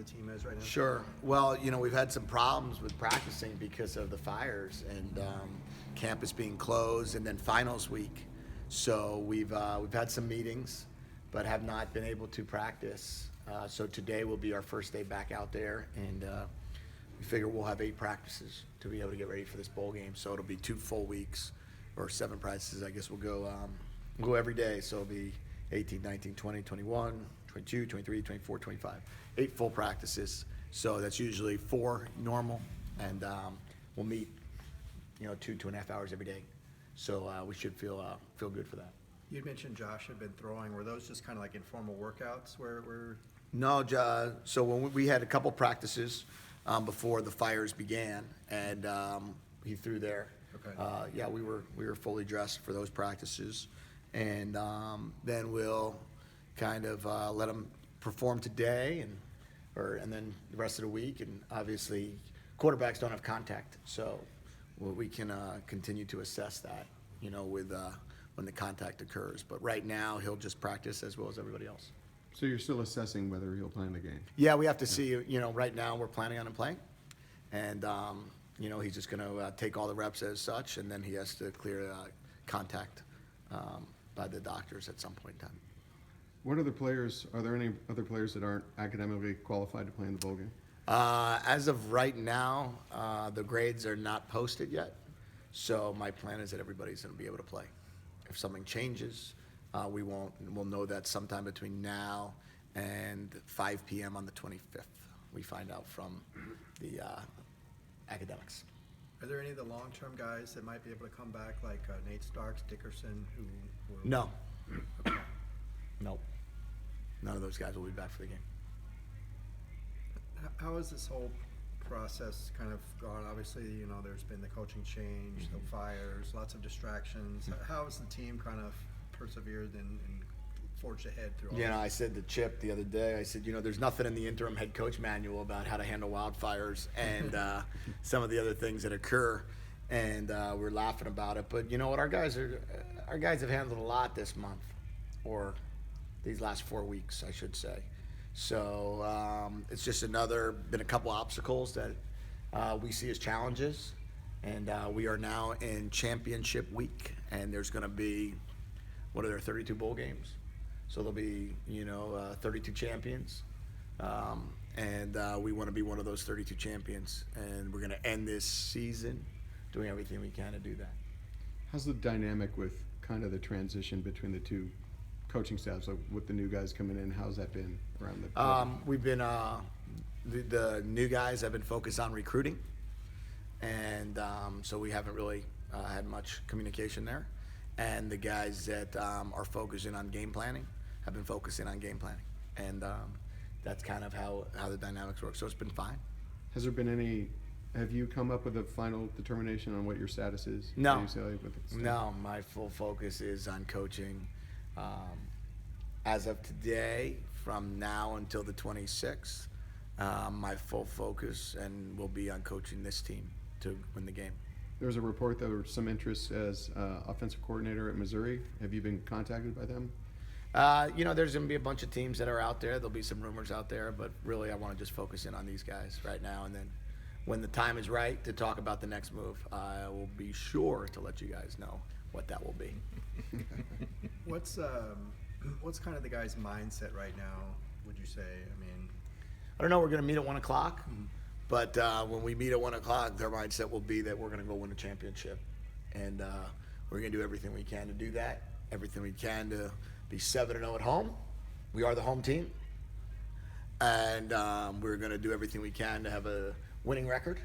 the team is right now? Sure. Well, we've had some problems with practicing because of the fires and campus being closed, and then finals week. So we've had some meetings, but have not been able to practice. So today will be our first day back out there, and we figure we'll have 8 practices to be able to get ready for this bowl game. So it'll be 2 full weeks, or 7 practices. I guess we'll go every day. So it'll be 18, 19, 20, 21, 22, 23, 24, 25. 8 full practices. So that's usually 4 normal, and we'll meet, 2.5 hours every day. So we should feel good for that. You'd mentioned Josh had been throwing. Were those just kind of like informal workouts where? No, so when we had a couple practices before the fires began, and he threw there. Okay. Yeah, we were fully dressed for those practices, and then we'll kind of let him perform today, and then the rest of the week. And obviously, quarterbacks don't have contact, so we can continue to assess that, with when the contact occurs. But right now, he'll just practice as well as everybody else. So you're still assessing whether he'll play in the game? Yeah, we have to see. Right now we're planning on him playing, and he's just going to take all the reps as such, and then he has to clear contact by the doctors at some point in time. What other players? Are there any other players that aren't academically qualified to play in the bowl game? As of right now, the grades are not posted yet, so my plan is that everybody's going to be able to play. If something changes, we'll know that sometime between now and 5 p.m. on the 25th. We find out from the academics. Are there any of the long-term guys that might be able to come back, like Nate Starks, Dickerson, who were? No. Okay. No. None of those guys will be back for the game. How has this whole process kind of gone? Obviously, there's been the coaching change, the fires, lots of distractions. How has the team kind of persevered and forged ahead through all this? I said to Chip the other day, I said, there's nothing in the interim head coach manual about how to handle wildfires and some of the other things that occur, and we're laughing about it. But you know what? Our guys have handled a lot this month, or these last 4 weeks, I should say. So it's just been a couple obstacles that we see as challenges, and we are now in championship week, and there's going to be, 32 bowl games? So there'll be, 32 champions, and we want to be one of those 32 champions, and we're going to end this season doing everything we can to do that. How's the dynamic with kind of the transition between the two coaching staffs, like with the new guys coming in? How's that been around the? We've been the new guys have been focused on recruiting, and so we haven't really had much communication there. And the guys that are focusing on game planning have been focusing on game planning, and that's kind of how the dynamics work. So it's been fine. Has there been any? Have you come up with a final determination on what your status is? No. No, my full focus is on coaching. As of today, from now until the 26th, my full focus and will be on coaching this team to win the game. There was a report that there was some interest as offensive coordinator at Missouri. Have you been contacted by them? There's going to be a bunch of teams that are out there. There'll be some rumors out there, but really I want to just focus in on these guys right now. And then when the time is right to talk about the next move, I will be sure to let you guys know what that will be. What's kind of the guy's mindset right now, would you say? I don't know. We're going to meet at 1 o'clock. But when we meet at 1 o'clock, their mindset will be that we're going to go win a championship. And we're going to do everything we can to do that, everything we can to be 7-0 at home. We are the home team. And we're going to do everything we can to have a winning record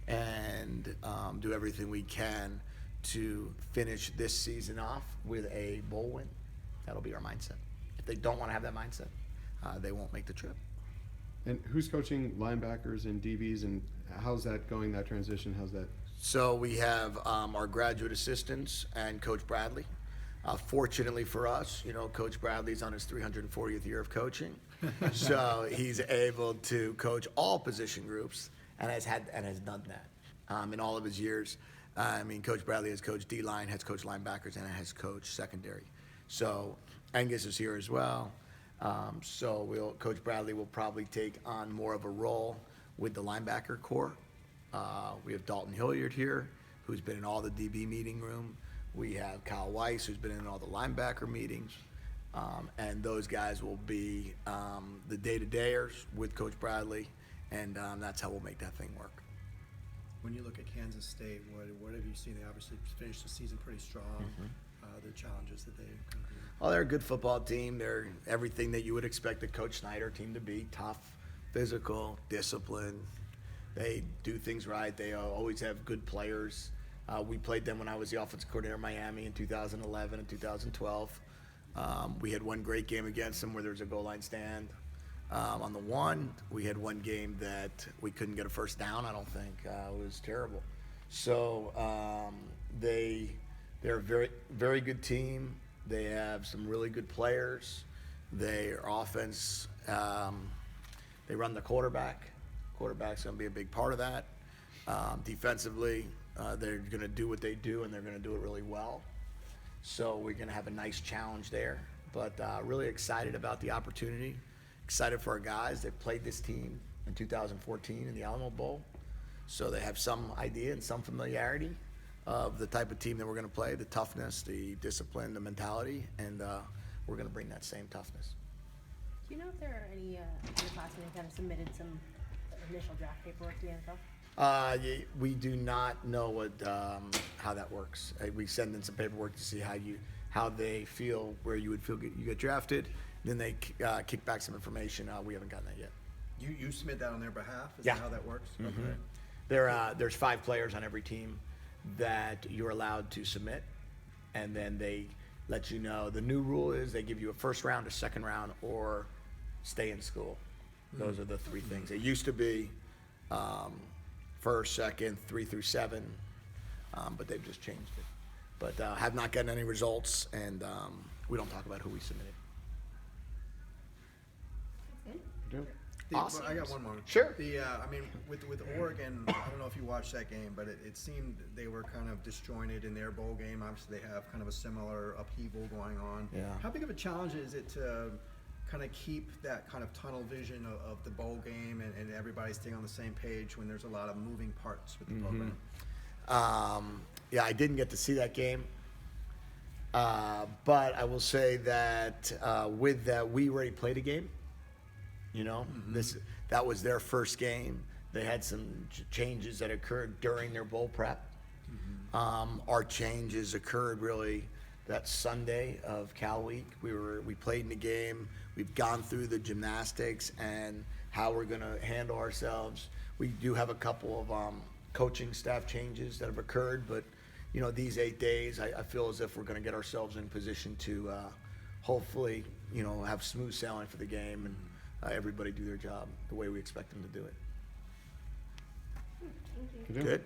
and do everything we can to finish this season off with a bowl win. That'll be our mindset. If they don't want to have that mindset, they won't make the trip. And who's coaching linebackers and DBs, and how's that going, that transition? How's that? So we have our graduate assistants and Coach Bradley. Fortunately for us, Coach Bradley's on his 340th year of coaching. So he's able to coach all position groups and has done that in all of his years. Coach Bradley has coached D-line, has coached linebackers, and has coached secondary. So Angus is here as well. So Coach Bradley will probably take on more of a role with the linebacker core. We have Dalton Hilliard here, who's been in all the DB meeting room. We have Kyle Weiss, who's been in all the linebacker meetings. And those guys will be the day-to-dayers with Coach Bradley, and that's how we'll make that thing work. When you look at Kansas State, what have you seen? They obviously finished the season pretty strong. The challenges that they kind of do. Oh, they're a good football team. They're everything that you would expect a Coach Snyder team to be: tough, physical, disciplined. They do things right. They always have good players. We played them when I was the offensive coordinator in Miami in 2011 and 2012. We had one great game against them where there was a goal line stand. On the one, we had one game that we couldn't get a first down, I don't think. It was terrible. So they're a very, very good team. They have some really good players. Their offense, they run the quarterback. Quarterback's going to be a big part of that. Defensively, they're going to do what they do, and they're going to do it really well. So we're going to have a nice challenge there. But really excited about the opportunity. Excited for our guys. They played this team in 2014 in the Alamo Bowl. So they have some idea and some familiarity of the type of team that we're going to play, the toughness, the discipline, the mentality, and we're going to bring that same toughness. Do you know if there are any underclassmen that kind of submitted some initial draft paperwork to the NFL? We do not know what how that works. We send in some paperwork to see how they feel, where you would feel you get drafted. Then they kick back some information. We haven't gotten that yet. You submit that on their behalf? Is Yeah. that how that works? Mm-hmm. Okay. There's 5 players on every team that you're allowed to submit, and then they let you know. The new rule is they give you a first round, a second round, or stay in school. Those are the 3 things. It used to be first, second, 3 through 7, but they've just changed it. But have not gotten any results, and we don't talk about who we submitted. That's good. Awesome. Well, I got one more. Sure. I mean, with Oregon, I don't know if you watched that game, but it seemed they were kind of disjointed in their bowl game. Obviously, they have kind of a similar upheaval going on. Yeah. How big of a challenge is it to kind of keep that kind of tunnel vision of the bowl game and everybody staying on the same page when there's a lot of moving parts with the program? Yeah, I didn't get to see that game. But I will say that with that, we already played a game. You know, that was their first game. They had some changes that occurred during their bowl prep. Our changes occurred really that Sunday of Cal Week. We played in the game. We've gone through the gymnastics and how we're going to handle ourselves. We do have a couple of coaching staff changes that have occurred, but you know, these 8 days, I feel as if we're going to get ourselves in position to hopefully, you know, have smooth sailing for the game and everybody do their job the way we expect them to do it. Thank you. Good.